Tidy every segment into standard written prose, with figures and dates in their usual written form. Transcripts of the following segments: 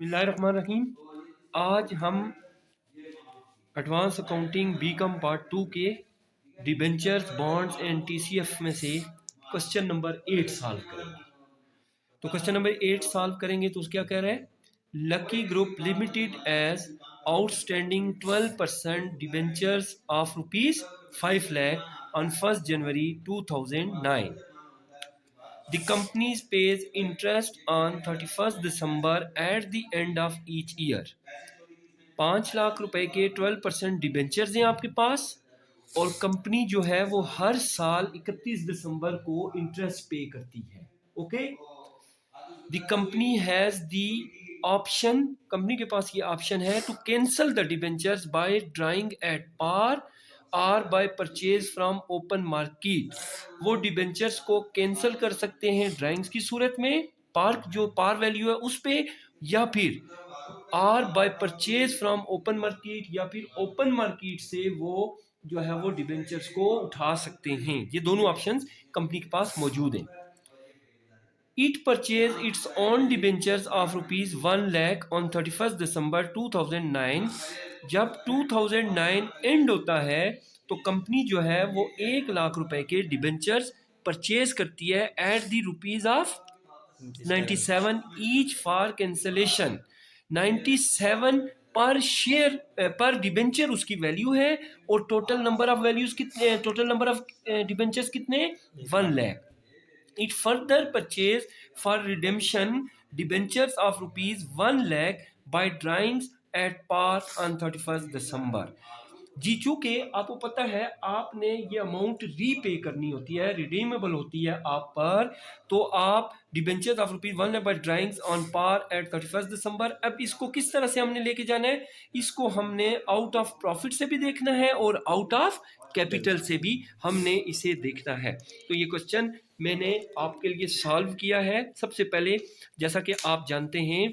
बिस्मिल्लाहिर्रहमानिर्रहीम। आज हम एडवांस अकाउंटिंग बीकॉम पार्ट 2 के डिबेंचर्स बॉन्ड्स एंड टीसीएफ में से क्वेश्चन नंबर 8 सॉल्व करेंगे। तो क्वेश्चन नंबर 8 सॉल्व करेंगे तो क्या कह रहा है, lucky group limited as outstanding 12% debentures of ₹5 lakh on 1 January 2009। The company pays interest on 31st December at the end of each year. 5 lakh रुपए के 12% डिबेंचर्स हैं आपके पास और कंपनी जो है वो हर साल 31 दिसंबर को इंटरेस्ट पे करती है। Okay, the company has the option, company के पास ये ऑप्शन है to cancel the debentures by drawing at par or by purchase from open market. वो डिबेंचर्स को कैंसिल कर सकते हैं ड्राइंग्स की सूरत में, पार जो पार वैल्यू है उस पे, या फिर or by purchase from open market, या फिर ओपन मार्केट से वो जो है वो डिबेंचर्स को उठा सकते हैं। ये दोनों ऑप्शंस कंपनी के पास मौजूद हैं। It purchased its own debentures of ₹1 lakh on 31st December 2009। जब 2009 एंड होता है तो कंपनी जो है वो 1 लाख रुपए के डिबेंचर्स परचेज करती है at the ₹97 each for cancellation. 97 पर शेयर पर डिबेंचर उसकी वैल्यू है और टोटल नंबर ऑफ वैल्यूज कितने, टोटल नंबर ऑफ डिबेंचर्स कितने, 1 lakh. It further purchased for redemption debentures of ₹1 lakh by drawings at par on 31st December। जी, चूंकि आपको पता है आपने ये अमाउंट रीपे करनी होती है, रिडीमेबल होती है आप पर, तो आप debentures of ₹1 lakh by drawings on par at 31st December. अब इसको किस तरह से हमने लेके जाना है, इसको हमने आउट ऑफ प्रॉफिट से भी देखना है और आउट ऑफ कैपिटल से भी हमने इसे देखना है। तो ये क्वेश्चन मैंने आपके लिए सॉल्व किया है। सबसे पहले जैसा कि आप जानते हैं,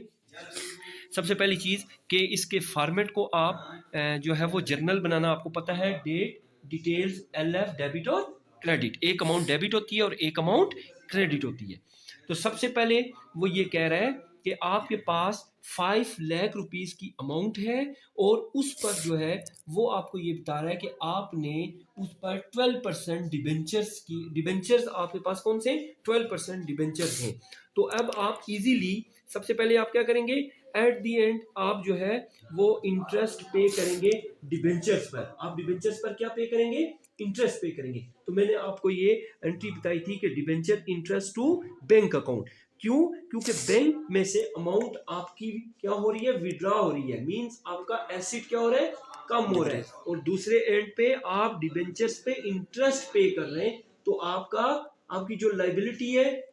सबसे पहली चीज़ कि इसके फॉर्मेट को आप जो है वो जर्नल बनाना आपको पता है, डेट, डिटेल्स, LF, डेबिट और क्रेडिट। एक अमाउंट डेबिट होती है और एक अमाउंट क्रेडिट होती है। तो सबसे पहले वो ये कह रहा है कि आपके पास 5 लाख रुपीस की अमाउंट है और उस पर जो है वो आपको ये बता रहा है कि आपने उस पर 12% डिबेंचर्स की, डिबेंचर्स आपके पास कौन से 12% डिबेंचर्स हैं। तो अब आप इजीली सबसे पहले आप क्या करेंगे, एट दी एंड आप जो है वो इंटरेस्ट पे करेंगे डिबेंचर्स पर। आप डिबेंचर्स पर क्या पे करेंगे, इंटरेस्ट पे करेंगे। तो मैंने आपको ये एंट्री बताई थी कि debenture interest to bank account. क्यों, क्योंकि बैंक में से अमाउंट आपकी क्या हो रही है, विड्रॉ हो रही है, मींस आपका एसेट क्या हो रहा है, कम हो रहा है, और दूसरे एंड पे आप डिबेंचर्स पे इंटरेस्ट पे कर रहे हैं, तो आपकी जो लाइबिलिटी है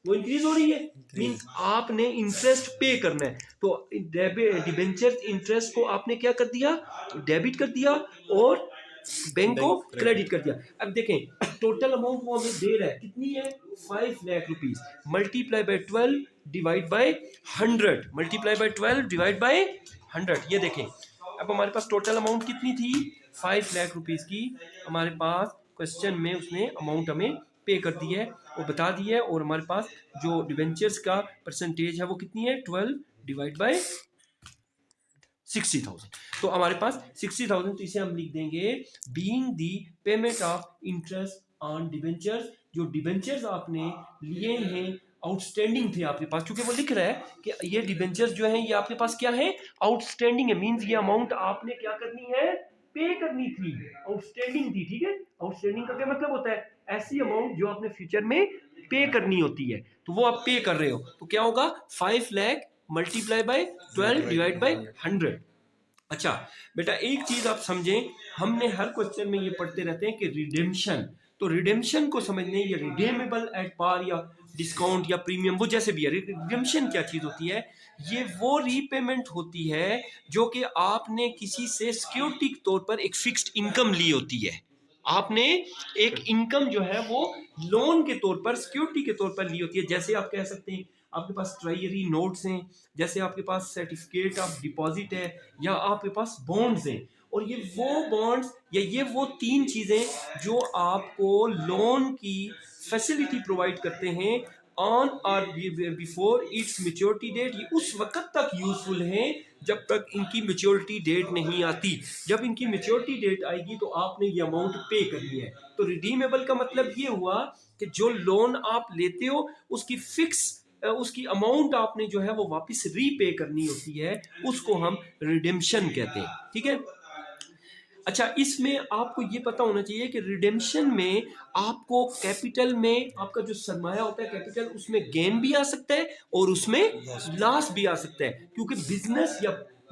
वो इंक्रीज हो रही है, मींस आपने इंटरेस्ट पे करना है। तो डिबेंचर इंटरेस्ट को आपने क्या कर दिया, डेबिट कर दिया और बैंक को क्रेडिट कर दिया। अब देखें टोटल अमाउंट वो हमें दे रहा है, कितनी है, 5 lakh rupees, multiply by 12 divide by 100, multiply by 12 divide by 100। ये देखें अब हमारे पास टोटल अमाउंट कितनी थी, 5 लाख रुपीस की हमारे पास क्वेश्चन में उसने अमाउंट हमें पे कर दी है और बता दी है, और हमारे पास जो डिबेंचर्स का परसेंटेज है वो कितनी है, 12 डिवाइड बाय 60,000। तो हमारे पास 60,000, तो इसे हम लिख देंगे being the payment of interest on debentures. जो डिबेंचर्स आपने लिए हैं आउटस्टैंडिंग थे आपके पास, क्योंकि वो लिख रहा है कि ये डिबेंचर्स जो हैं ये आपके पास क्या है, आउटस्टैंडिंग है, मींस ये अमाउंट आपने क्या करनी है, पे करनी थी, आउटस्टैंडिंग थी। ठीक है, आउटस्टैंडिंग का क्या मतलब होता है, ऐसी अमाउंट जो आपने फ्यूचर में पे करनी होती है, तो वो आप पे कर रहे हो। तो क्या होगा, 5 lakh multiply by 12 divide by 100। अच्छा बेटा एक चीज आप समझें, हमने हर क्वेश्चन में ये पढ़ते रहते हैं कि रिडेम्पशन, तो रिडेम्पशन को समझने, ये रिडेमेबल एट पार या डिस्काउंट या प्रीमियम, वो जैसे भी है, रिडेम्पशन क्या चीज होती है, ये वो रीपेमेंट होती है जो कि आपने किसी से सिक्योरिटी के तौर पर एक फिक्स्ड इनकम ली होती है। आपने एक इनकम जो है वो लोन के तौर पर, सिक्योरिटी के तौर पर ली होती है। जैसे आप कह सकते हैं आपके पास ट्रेजरी नोट्स हैं, जैसे आपके पास सर्टिफिकेट ऑफ डिपॉजिट है, या आपके पास बॉन्ड्स हैं, और ये वो बॉन्ड्स या ये वो 3 चीजें जो आपको लोन की फैसिलिटी प्रोवाइड करते हैं ऑन और बिफोर इट्स मेच्योरिटी डेट, ये उस वक्त तक यूजफुल हैं जब तक इनकी मेच्योरिटी डेट नहीं आती। जब इनकी मेच्योरिटी डेट आएगी तो आपने ये अमाउंट पे करनी है। तो रिडीमेबल का मतलब ये हुआ कि जो लोन आप लेते हो उसकी फिक्स उसकी अमाउंट आपने जो है वो वापस रीपे करनी होती है, उसको हम रिडेम्पशन कहते हैं। ठीक है। अच्छा, इसमें आपको ये पता होना चाहिए कि रिडेम्पशन में आपको कैपिटल में आपका जो सरमाया होता है कैपिटल, उसमें गेन भी आ सकता है और उसमें लॉस भी आ सकता है, क्योंकि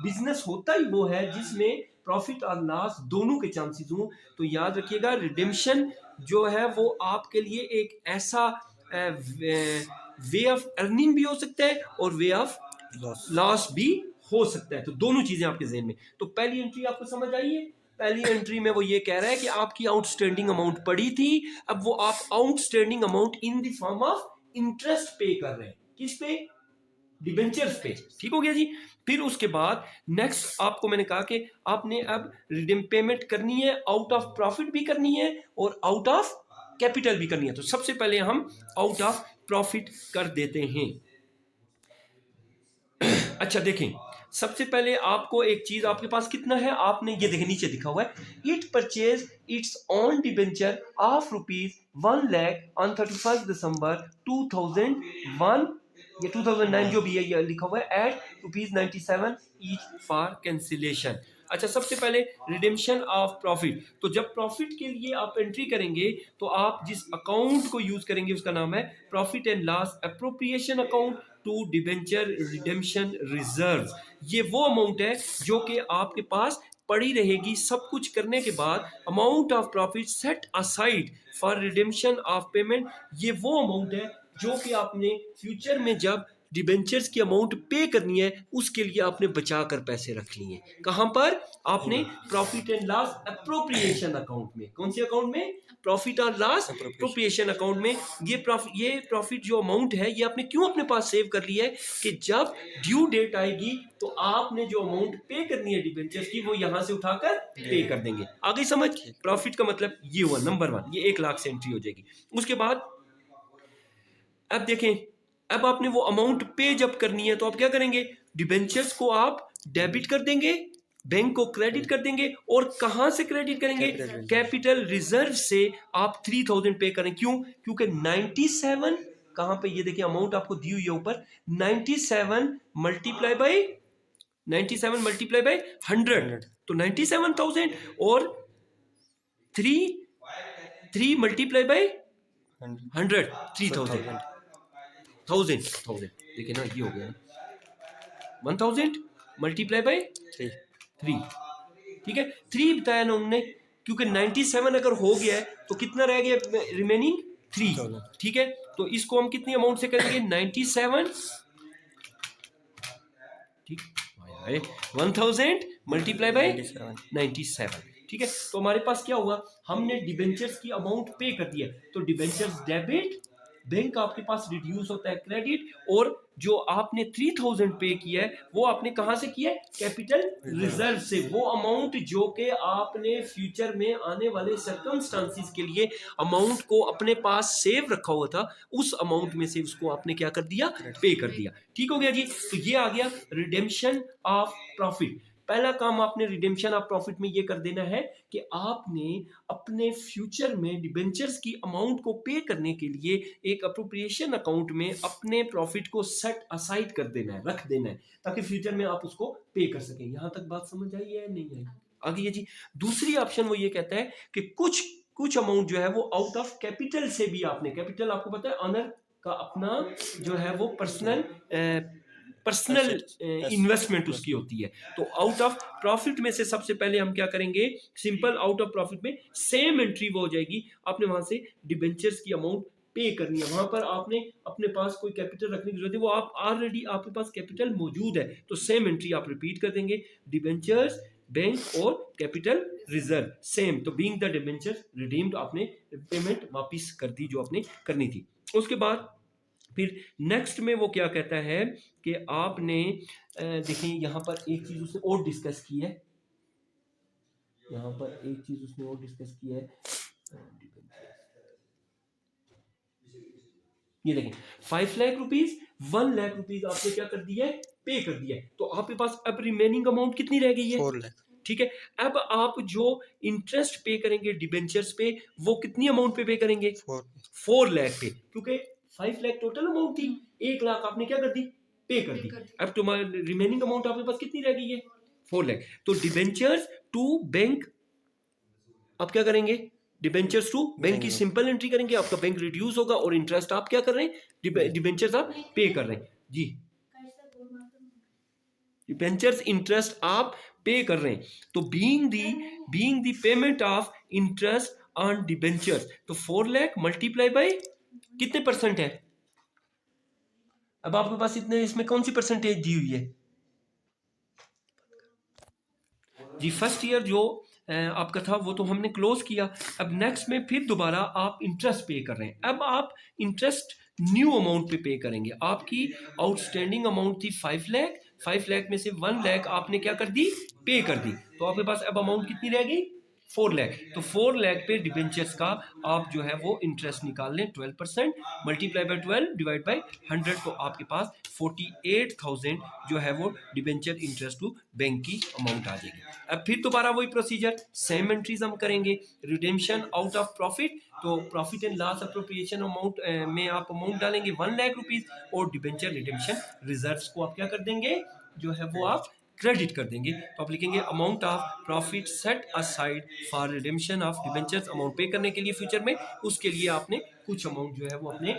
बिजनेस होता ही वो है जिसमें प्रॉफिट और लॉस दोनों के चांसेस हों। तो याद रखिएगा, रिडेम्पशन जो है वो आपके लिए एक ऐसा वे ऑफ अर्निंग भी हो सकता है और वे ऑफ लॉस भी हो सकता है। तो दोनों चीजें आपके जेहन में। तो पहली एंट्री आपको समझ आई है। पहली एंट्री में वो ये कह रहा है कि आपकी आउटस्टैंडिंग अमाउंट पड़ी थी, अब वो आप outstanding amount in the form of interest पे कर रहे हैं। किस पे? डिबेंचर्स पे। ठीक हो गया जी। फिर उसके बाद नेक्स्ट आपको मैंने कहा कि आपने अब रिडीम पेमेंट करनी है, आउट ऑफ प्रॉफिट भी करनी है और आउट ऑफ कैपिटल भी करनी है। तो सबसे पहले हम आउट ऑफ प्रॉफिट कर देते हैं। अच्छा देखें, सबसे पहले आपको एक चीज, आपके पास कितना है, आपने ये देखें नीचे लिखा हुआ है, it purchase it's on debenture of ₹1,00,000 on 31 दिसंबर 2001, ये 2009 जो भी है ये लिखा हुआ है, एट ₹97 ईच फॉर कैंसिलेशन। अच्छा, सबसे पहले रिडेम्पशन ऑफ प्रॉफिट। तो जब प्रॉफिट के लिए आप एंट्री करेंगे तो आप जिस अकाउंट को यूज करेंगे उसका नाम है profit and loss appropriation account to debenture redemption reserve. ये वो अमाउंट है जो कि आपके पास पड़ी रहेगी सब कुछ करने के बाद। Amount of profit set aside for redemption of payment, ये वो अमाउंट है जो कि आपने फ्यूचर में जब डिबेंचर्स की अमाउंट पे करनी है उसके लिए आपने बचा कर पैसे रख लिए। कहां पर? आपने profit and loss appropriation account में। कौन से अकाउंट में? प्रॉफिट और लॉस अप्रोप्रिएशन अकाउंट में। ये प्रॉफिट जो अमाउंट है ये आपने क्यों अपने पास सेव कर ली है कि जब ड्यू डेट आएगी तो आपने जो अमाउंट पे करनी है डिबेंचर्स की वो यहां से उठाकर पे कर देंगे। आगे समझ? प्रॉफिट का मतलब ये हुआ नंबर 1, ये 1,00,000 से एंट्री हो जाएगी। उसके बाद अब देखें, अब आपने वो अमाउंट पे जब करनी है तो आप क्या करेंगे? डिबेंचर्स को आप डेबिट कर देंगे, बैंक को क्रेडिट कर देंगे। और कहां से क्रेडिट करेंगे? कैपिटल रिजर्व से आप 3,000 पे करें। क्यों? क्योंकि 97, कहां पे, ये देखिए अमाउंट आपको दी हुई है ऊपर, 97 मल्टीप्लाई बाई 100, तो 97,000 और 3 मल्टीप्लाई बाई 100, 3,000। थाउजेंड देखिए ना, ये हो गया 1,000 मल्टीप्लाई बाई 3। ठीक है, 3 बताया ना उन्होंने, क्योंकि 97 अगर हो गया है तो कितना रह गया रिमेनिंग? 3। ठीक है, तो इसको हम कितनी अमाउंट से करेंगे? 97, ठीक है, 1,000 मल्टीप्लाई बाई 97। ठीक है, तो हमारे पास क्या हुआ? हमने डिबेंचर्स की अमाउंट पे कर दिया, तो डिबेंचर्स डेबिट, बैंक आपके पास रिड्यूस होता है क्रेडिट, और जो आपने 3,000 पे किया है वो आपने कहां से किया है? कैपिटल रिजर्व से। वो अमाउंट जो कि आपने फ्यूचर में आने वाले सर्कमस्टांसिस के लिए अमाउंट को अपने पास सेव रखा हुआ था, उस अमाउंट में से उसको आपने क्या कर दिया? पे कर दिया। ठीक हो गया जी। तो ये आ गया रिडेम्पशन ऑफ प्रॉफिट। पहला काम आपने रिडेम्पशन ऑफ प्रॉफिट में ये कर देना है कि आपने अपने फ्यूचर में डिबेंचर्स की अमाउंट को पे करने के लिए एक अप्रोप्रिएशन अकाउंट में अपने प्रॉफिट को सेट असाइड कर देना है, रख देना है, ताकि फ्यूचर में आप उसको पे कर सकें। यहां तक बात समझ आई है? नहीं आई? आगे ये जी दूसरी ऑप्शन वो ये कहता है कि कुछ कुछ अमाउंट जो है वो आउट ऑफ कैपिटल से भी आपने, कैपिटल आपको पता है ऑनर का अपना जो है वो पर्सनल इन्वेस्टमेंट उसकी होती है। तो आउट ऑफ प्रॉफिट में से सबसे पहले हम क्या करेंगे? सिंपल आउट ऑफ प्रॉफिट में सेम एंट्री वो हो जाएगी, आपने वहां से डिबेंचर्स की अमाउंट पे करनी है। वहां पर आपने अपने पास कोई कैपिटल रखने की जरूरत है, वो आप ऑलरेडी आपके पास कैपिटल मौजूद है, तो सेम एंट्री आप रिपीट कर देंगे। डिबेंचर्स, बैंक और कैपिटल रिजर्व सेम। तो बीइंग द डिबेंचर रिडीम्ड, आपने पेमेंट वापस कर दी जो आपने करनी थी। उसके बाद फिर नेक्स्ट में वो क्या कहता है कि आपने देखिए यहां पर एक चीज उसने और डिस्कस की है, यहां पर एक चीज उसने और डिस्कस की है। ये देखें 5 लाख रुपीज, 1 लाख रुपीज आपने क्या कर दिया है, पे कर दिया है। तो आपके पास अब रिमेनिंग अमाउंट कितनी रह गई है, 4 लाख। ठीक है। अब आप जो इंटरेस्ट पे करेंगे डिबेंचर्स पे, वो कितनी अमाउंट पे करेंगे, 4 लाख पे, क्योंकि 5 लाख टोटल अमाउंट थी, 1 लाख आपने क्या कर दी, पे कर दी। अब तुम्हारी रिमेनिंग अमाउंट आपके पास कितनी रह गई है, 4 लाख। तो डिबेंचर्स टू बैंक आप क्या करेंगे, डिबेंचर्स टू बैंक की सिंपल एंट्री करेंगे, आपका बैंक रिड्यूस होगा और इंटरेस्ट आप क्या कर रहे हैं, डिबेंचर्स आप पे कर रहे हैं जी, डिबेंचर्स इंटरेस्ट आप पे कर रहे हैं। तो being the payment of interest on debentures, तो 4 लाख मल्टीप्लाई बाय कितने परसेंट है, अब आपके पास इतने, इसमें कौन सी परसेंटेज दी हुई है जी, फर्स्ट ईयर जो आपका था वो तो हमने क्लोज किया। अब नेक्स्ट में फिर दोबारा आप इंटरेस्ट पे कर रहे हैं। अब आप इंटरेस्ट न्यू अमाउंट पे करेंगे। आपकी आउटस्टैंडिंग अमाउंट थी 5 लाख, 5 लाख में से 1 लाख आपने क्या कर दी, पे कर दी। तो आपके पास अब अमाउंट कितनी रह गई, 4 लाख। तो 4 लाख पे डिबेंचर्स का आप जो है वो इंटरेस्ट निकाल लें 12%, मल्टीप्लाई बाय 12 डिवाइड बाय 100, तो आपके पास 48,000 जो है वो डिबेंचर इंटरेस्ट टू बैंक की अमाउंट आ जाएगी। अब फिर दोबारा वही प्रोसीजर, सेम एंट्रीज हम करेंगे। रिडेम्पशन आउट ऑफ प्रॉफिट, तो profit and loss appropriation amount में आप अमाउंट डालेंगे 1 लाख रुपीज, और डिबेंचर रिडेम्पशन रिजर्व्स को आप क्या कर देंगे, जो है वो आप क्रेडिट कर देंगे। तो आप लिखेंगे amount of profit set aside for redemption of debentures, amount पे करने के लिए फ्यूचर में, उसके लिए आपने कुछ अमाउंट जो है वो अपने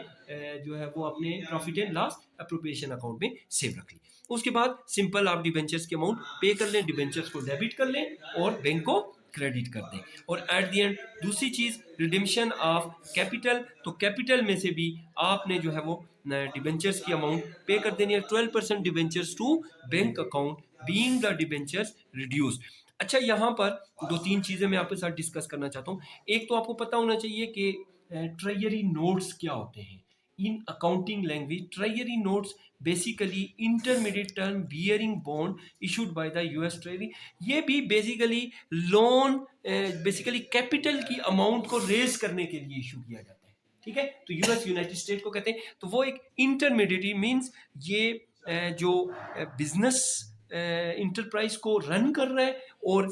जो है वो अपने profit and loss appropriation account में सेव रख ली। उसके बाद सिंपल आप डिबेंचर्स की अमाउंट पे कर लें, डिबेंचर्स को डेबिट कर लें और बैंक को क्रेडिट कर दें। और एट द एंड दूसरी चीज रिडेम्पशन ऑफ कैपिटल, तो कैपिटल में से भी आपने जो है वो डिबेंचर्स की अमाउंट पे कर देनी है, 12% debentures to bank account being the debentures reduce. अच्छा, यहाँ पर दो तीन चीजें मैं आपके साथ डिस्कस करना चाहता हूँ। एक तो आपको पता होना चाहिए कि ट्रेजरी नोट्स क्या होते हैं in accounting language. Treasury notes basically intermediate term bearing bond issued by the US treasury. ये भी बेसिकली लोन, बेसिकली कैपिटल की अमाउंट को रेज करने के लिए इशू किया जाता है, ठीक है। तो यूएस यूनाइटेड स्टेट को कहते हैं। तो वो एक इंटरमीडिएट मींस ये जो बिजनेस इंटरप्राइज को रन कर रहा है और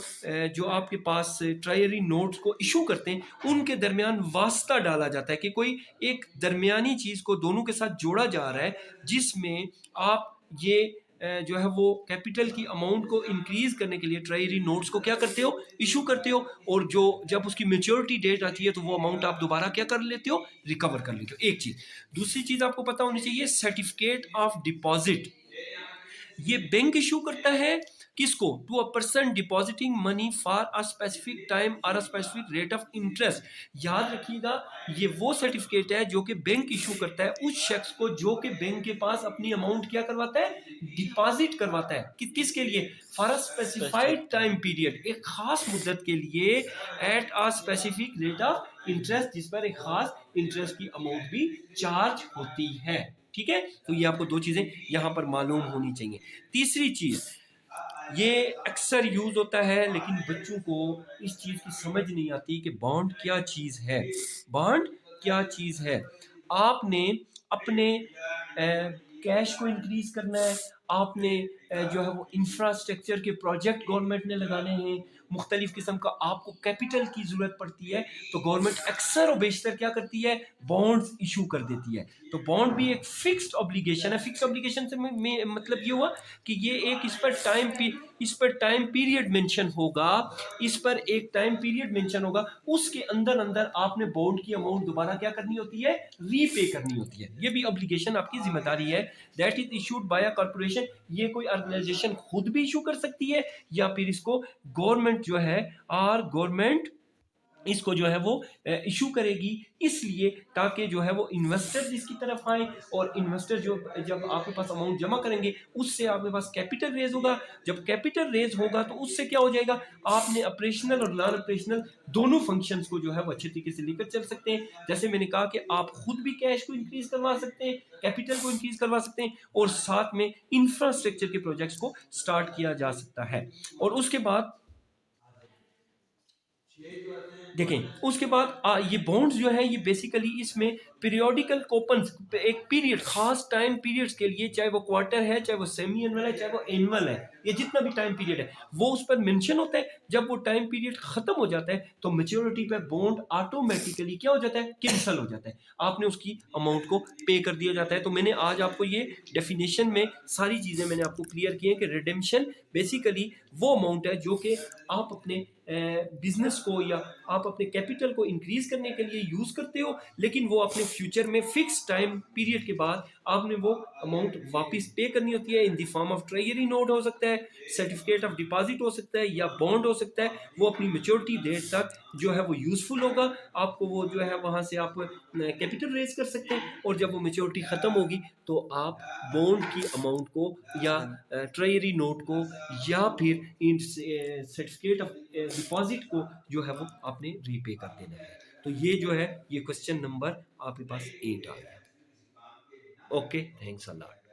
जो आपके पास ट्रायरी नोट्स को इशू करते हैं उनके दरमियान वास्ता डाला जाता है कि कोई एक दरमियानी चीज को दोनों के साथ जोड़ा जा रहा है, जिसमें आप ये जो है वो कैपिटल की अमाउंट को इंक्रीज करने के लिए ट्रायरी नोट्स को क्या करते हो, इशू करते हो, और जो जब उसकी मेच्योरिटी डेट आती है तो वो अमाउंट आप दोबारा क्या कर लेते हो, रिकवर कर लेते हो। एक चीज। दूसरी चीज आपको पता होनी चाहिए, सर्टिफिकेट ऑफ डिपॉजिट ये बैंक इशू करता है किसको, to a person depositing money for a specific time और a specific rate of interest. याद रखिएगा, ये वो सर्टिफिकेट है जो कि बैंक इशू करता है उस शख्स को जो कि बैंक के पास अपनी अमाउंट क्या करवाता है, डिपॉजिट करवाता है। किसके लिए, for a specified time period, एक खास मुद्दत के लिए, at a specific rate of interest, जिस पर एक खास इंटरेस्ट की अमाउंट भी चार्ज होती है, ठीक है। तो ये आपको दो चीजें यहां पर मालूम होनी चाहिए। तीसरी चीज, ये अक्सर यूज होता है लेकिन बच्चों को इस चीज की समझ नहीं आती कि बॉन्ड क्या चीज है। बॉन्ड क्या चीज है, आपने अपने कैश को इंक्रीज करना है, आपने जो है वो इंफ्रास्ट्रक्चर के प्रोजेक्ट गवर्नमेंट ने लगाने हैं, मुख्तलिफ किस्म का आपको कैपिटल की जरूरत पड़ती है, तो गवर्नमेंट अक्सर और बेशतर क्या करती है, बॉन्ड्स इशू कर देती है। तो बॉन्ड भी एक फिक्स्ड ऑब्लिगेशन है। फिक्स्ड ऑब्लिगेशन से मतलब ये हुआ कि ये एक इस पर टाइम पीरियड मेंशन होगा, इस पर एक टाइम पीरियड मेंशन होगा, उसके अंदर अंदर आपने बॉन्ड की अमाउंट दोबारा क्या करनी होती है, रीपे करनी होती है। ये भी ऑब्लिगेशन आपकी जिम्मेदारी है। That is issued by a corporation, ये कोई ऑर्गेनाइजेशन खुद भी इशू कर सकती है या फिर इसको गवर्नमेंट जो है, और गवर्नमेंट इसको जो है वो इशू करेगी, इसलिए ताकि जो है वो इन्वेस्टर इसकी तरफ आए, और इन्वेस्टर जो जब आपके पास अमाउंट जमा करेंगे उससे आपके पास कैपिटल रेज होगा। जब कैपिटल रेज होगा तो उससे क्या हो जाएगा, आपने ऑपरेशनल और नॉन ऑपरेशनल दोनों फंक्शंस को जो है वो अच्छे तरीके से लेकर चल सकते हैं। जैसे मैंने कहा कि आप खुद भी कैश को इंक्रीज करवा सकते हैं, कैपिटल को इंक्रीज करवा सकते हैं, और साथ में इंफ्रास्ट्रक्चर के प्रोजेक्ट्स को स्टार्ट किया जा सकता है। और उसके बाद देखें, उसके बाद ये बॉन्ड्स जो है ये बेसिकली इसमें पीरियोडिकल कूपन्स एक पीरियड खास टाइम पीरियड्स के लिए, चाहे वो क्वार्टर है, चाहे वो सेमी एनुअल है, चाहे वो एनुअल है, ये जितना भी टाइम पीरियड है वो उस पर मेंशन होता है। जब वो टाइम पीरियड खत्म हो जाता है तो मेच्योरिटी पे बॉन्ड ऑटोमेटिकली क्या हो जाता है, कैंसिल हो जाता है, आपने उसकी अमाउंट को पे कर दिया जाता है। तो मैंने आज आपको ये डेफिनेशन में सारी चीज़ें मैंने आपको क्लियर की हैं कि रिडेम्पशन बेसिकली वो अमाउंट है जो कि आप अपने बिजनेस को या आप अपने कैपिटल को इंक्रीज करने के लिए यूज करते हो, लेकिन वो अपने फ्यूचर में फिक्स टाइम पीरियड के बाद आपने वो अमाउंट वापस पे करनी होती है। In the form of treasury note हो सकता है, सर्टिफिकेट ऑफ डिपॉजिट हो सकता है, या बॉन्ड हो सकता है। वो अपनी मेच्योरिटी डेट तक जो है वो यूजफुल होगा आपको, वो जो है वहां से आप कैपिटल रेज कर सकते हैं, और जब वो मेच्योरिटी खत्म होगी तो आप बॉन्ड की अमाउंट को या ट्रेजरी नोट को या फिर इन सर्टिफिकेट ऑफ डिपॉजिट को जो है वो आपने रीपे कर देना है। तो ये जो है ये क्वेश्चन नंबर आपके पास 8 आ गया। Okay, thanks a lot.